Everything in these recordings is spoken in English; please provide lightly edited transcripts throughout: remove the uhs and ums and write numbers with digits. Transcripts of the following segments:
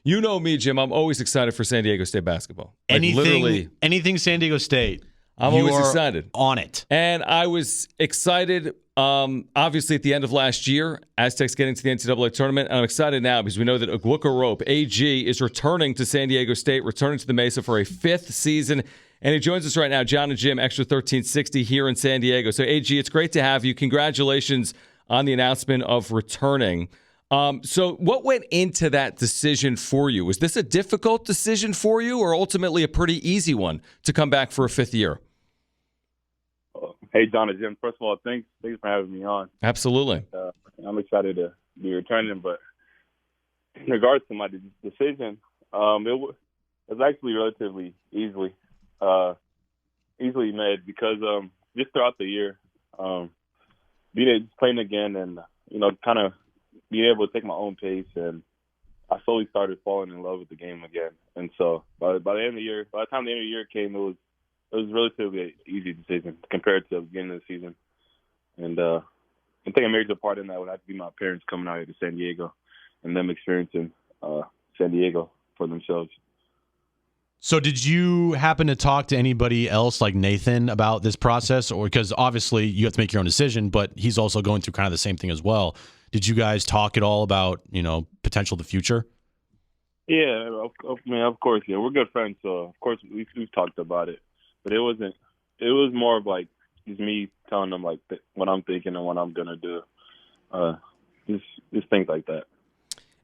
You know me, Jim. I'm always excited for San Diego State basketball. Anything San Diego State. I'm always excited. On it. And I was excited, obviously, at the end of last year, Aztecs getting to the NCAA tournament. And I'm excited now because we know that Arop, AG, is returning to San Diego State, returning to the Mesa for a 5th season. And he joins us right now, John and Jim, Xtra 1360 here in San Diego. So, AG, it's great to have you. Congratulations on the announcement of returning. So what went into that decision for you? Was this a difficult decision for you or ultimately a pretty easy one to come back for a 5th year? Hey, John and Jim. First of all, thanks for having me on. Absolutely. I'm excited to be returning, but in regards to my decision, it was actually relatively easily made because just throughout the year, playing again and, kind of being able to take my own pace, and I slowly started falling in love with the game again. And so by the time the end of the year came, it was relatively an easy decision compared to the beginning of the season. And I think a major part in that would have to be my parents coming out here to San Diego and them experiencing San Diego for themselves. So did you happen to talk to anybody else like Nathan about this process? Or because obviously you have to make your own decision, but he's also going through kind of the same thing as well. Did you guys talk at all about, potential the future? Yeah, of course. Yeah, we're good friends, so of course we've talked about it. But it was more of like just me telling them like what I'm thinking and what I'm gonna do. Just things like that.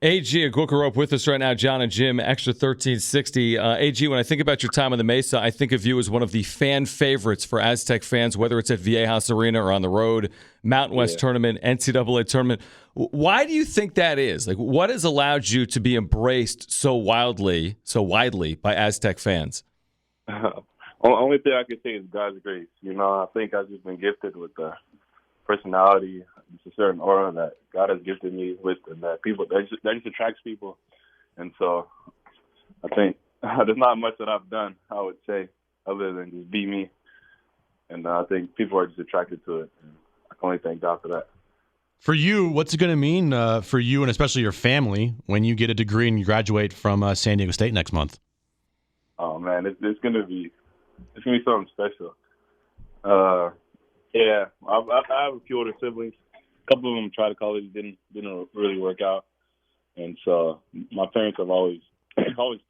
AG, Aguek with us right now, John and Jim, Xtra 1360. AG, when I think about your time on the Mesa, I think of you as one of the fan favorites for Aztec fans, whether it's at Viejas Arena or on the road, Mountain West tournament, NCAA tournament. Why do you think that is? Like, what has allowed you to be embraced so widely by Aztec fans? Only thing I can say is God's grace. I think I've just been gifted with the personality, just a certain aura that God has gifted me with, and that just attracts people. And so I think there's not much that I've done, I would say, other than just be me. And I think people are just attracted to it. And I can only thank God for that. For you, what's it going to mean for you and especially your family when you get a degree and you graduate from San Diego State next month? Oh man, it's gonna be something special. Yeah, I have a few older siblings. A couple of them tried college, didn't really work out, and so my parents have always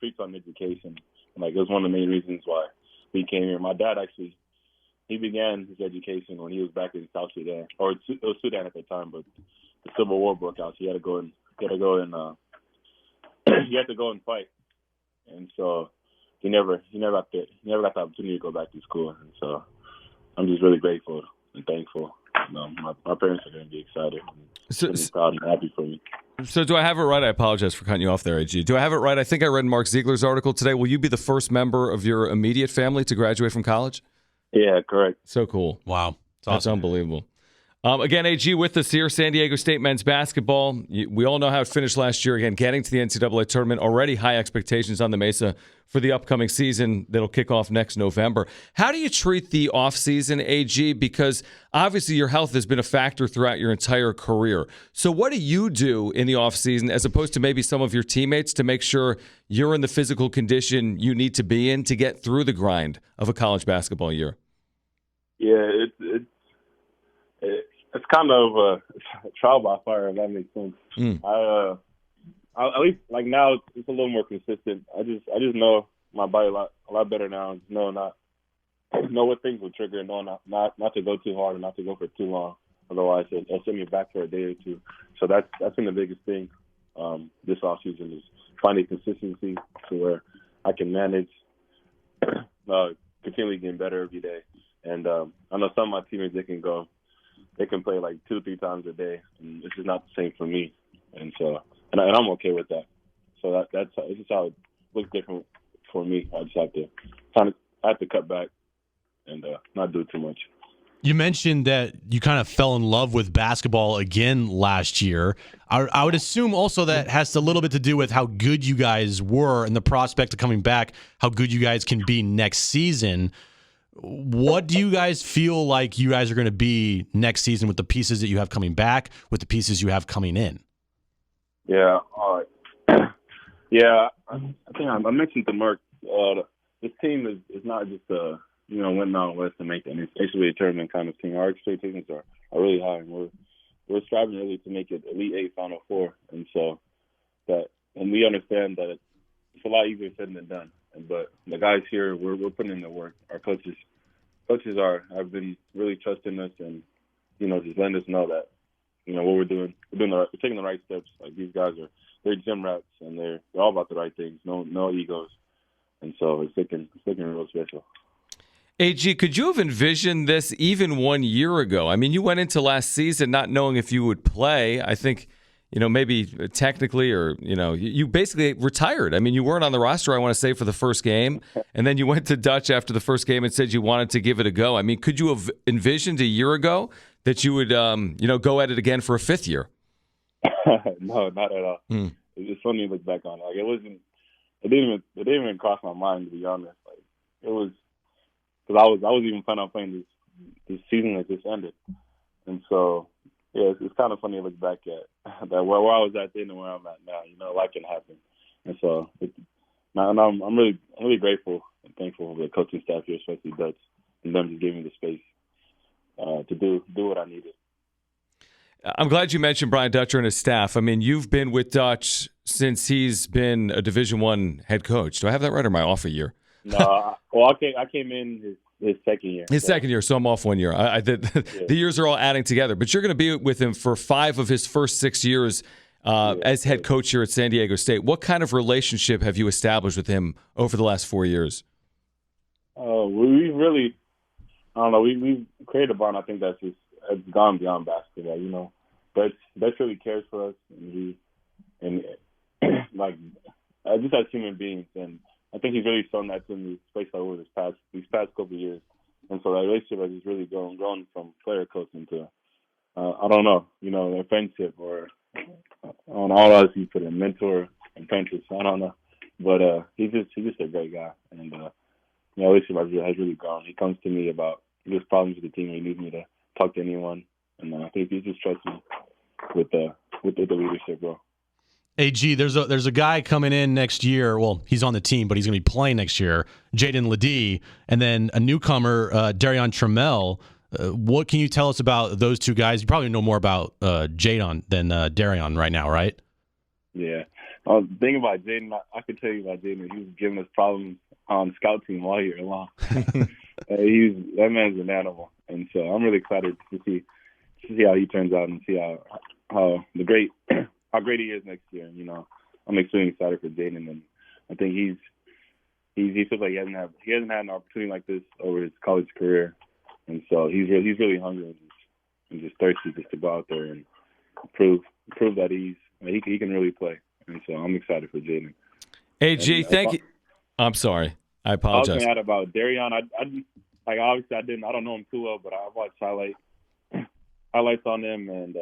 preached on education. And, it was one of the main reasons why we came here. My dad actually, he began his education when he was back in South Sudan, or it was Sudan at the time, but the Civil War broke out, so he had to go and fight, and so he never got the opportunity to go back to school, and so I'm just really grateful and thankful. My parents are going to be excited and proud and happy for me. So do I have it right? I apologize for cutting you off there, AG. Do I have it right? I think I read Mark Ziegler's article today. Will you be the first member of your immediate family to graduate from college? Yeah, correct. So cool. Wow. That's unbelievable. Again, AG with us here, San Diego State men's basketball. We all know how it finished last year. Again, getting to the NCAA tournament, already high expectations on the Mesa for the upcoming season that'll kick off next November. How do you treat the offseason, AG? Because obviously your health has been a factor throughout your entire career. So what do you do in the offseason as opposed to maybe some of your teammates to make sure you're in the physical condition you need to be in to get through the grind of a college basketball year? Yeah, it's kind of a trial by fire, if that makes sense. I at least now it's a little more consistent. I just know my body a lot better now. Just know what things will trigger, and know not to go too hard and not to go for too long. Otherwise, it'll send me back for a day or two. So that's been the biggest thing this off season is finding consistency to where I can manage continually getting better every day. And I know some of my teammates they can play 2-3 times a day, and this is not the same for me. And so, and I'm okay with that. So that's just how it looks different for me. I just have to cut back and not do too much. You mentioned that you kind of fell in love with basketball again last year. I would assume also that has a little bit to do with how good you guys were and the prospect of coming back, how good you guys can be next season. What do you guys feel like you guys are going to be next season with the pieces that you have coming back, with the pieces you have coming in? Yeah, Yeah, I think I mentioned to Mark, this team is not just win Mountain West to make an NCAA tournament kind of team. Our expectations are really high, and we're striving really to make it Elite Eight, Final Four, and so and we understand that it's a lot easier said than done. But the guys here, we're putting in the work. Our coaches have been really trusting us, and just letting us know that what we're doing, we're taking the right steps. Like, these guys they're gym rats, and they're all about the right things. No egos, and so it's looking real special. AG, could you have envisioned this even 1 year ago? I mean, you went into last season not knowing if you would play. I think, maybe technically, or, you basically retired. I mean, you weren't on the roster, I want to say, for the first game, and then you went to Dutch after the first game and said you wanted to give it a go. I mean, could you have envisioned a year ago that you would, go at it again for a fifth year? No, not at all. It's funny to look back on it. Like, it didn't even cross my mind, to be honest. Like, it was, because I was even planning on playing this season that just ended, and so it's kind of funny to look back at that where I was at then and where I'm at now. A lot can happen, and so I'm really grateful and thankful for the coaching staff here, especially Dutch, and them just giving me the space to do what I needed. I'm glad you mentioned Brian Dutcher and his staff. I mean, you've been with Dutch since he's been a Division I head coach. Do I have that right, or am I off a year? No, well, I came in his second year. His second year, so I'm off 1 year. The years are all adding together. But you're going to be with him for 5 of his first 6 years as head coach here at San Diego State. What kind of relationship have you established with him over the last 4 years? We really, I don't know, we've created a bond. I think it's gone beyond basketball, But Dutch really cares for us, and like, just as human beings, and I think he's really shown that to me, especially over these past couple of years. And so that relationship has just really grown from player coaching to, I don't know, a friendship, or on all else you put a mentor and apprentice. I don't know, but he's just a great guy, and the relationship has really grown. He comes to me about his problems with the team. He needs me to talk to anyone, and I think he just trusts me with the leadership role. AG, there's a guy coming in next year. Well, he's on the team, but he's going to be playing next year, Jaden Ledee, and then a newcomer, Darion Trammell. What can you tell us about those two guys? You probably know more about Jaden than Darion right now, right? Yeah. The thing about Jaden, I could tell you about Jaden, he was giving us problems on scout team all year long. That man's an animal, and so I'm really excited to see how he turns out and see how great he is next year. I'm extremely excited for Jaden, and I think he feels like he hasn't had an opportunity like this over his college career, and so he's really hungry and just thirsty just to go out there and prove that he can really play, and so I'm excited for Jaden. AG, thank you. I'm sorry, I apologize. I was going to add about Darion. Obviously I don't know him too well, but I watched highlights on him, and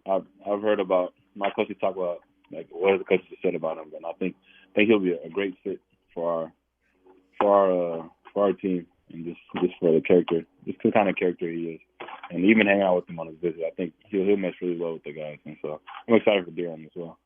I've heard about my coaches talk about like what the coaches have said about him, and I think he'll be a great fit for our team, and just for the character, just the kind of character he is, and even hanging out with him on his visit, I think he'll mesh really well with the guys, and so I'm excited for Darion as well.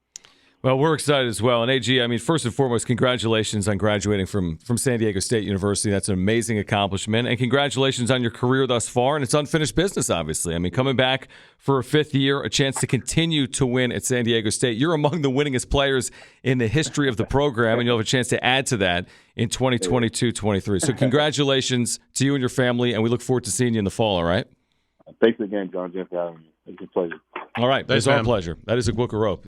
Well, we're excited as well. And AG, I mean, first and foremost, congratulations on graduating from San Diego State University. That's an amazing accomplishment. And congratulations on your career thus far. And it's unfinished business, obviously. I mean, coming back for a 5th year, a chance to continue to win at San Diego State. You're among the winningest players in the history of the program, and you'll have a chance to add to that in 2022-23. So congratulations to you and your family, and we look forward to seeing you in the fall, all right? Thanks again, John, for having me. It's a pleasure. All right. It's our pleasure. That is Aguek Arop.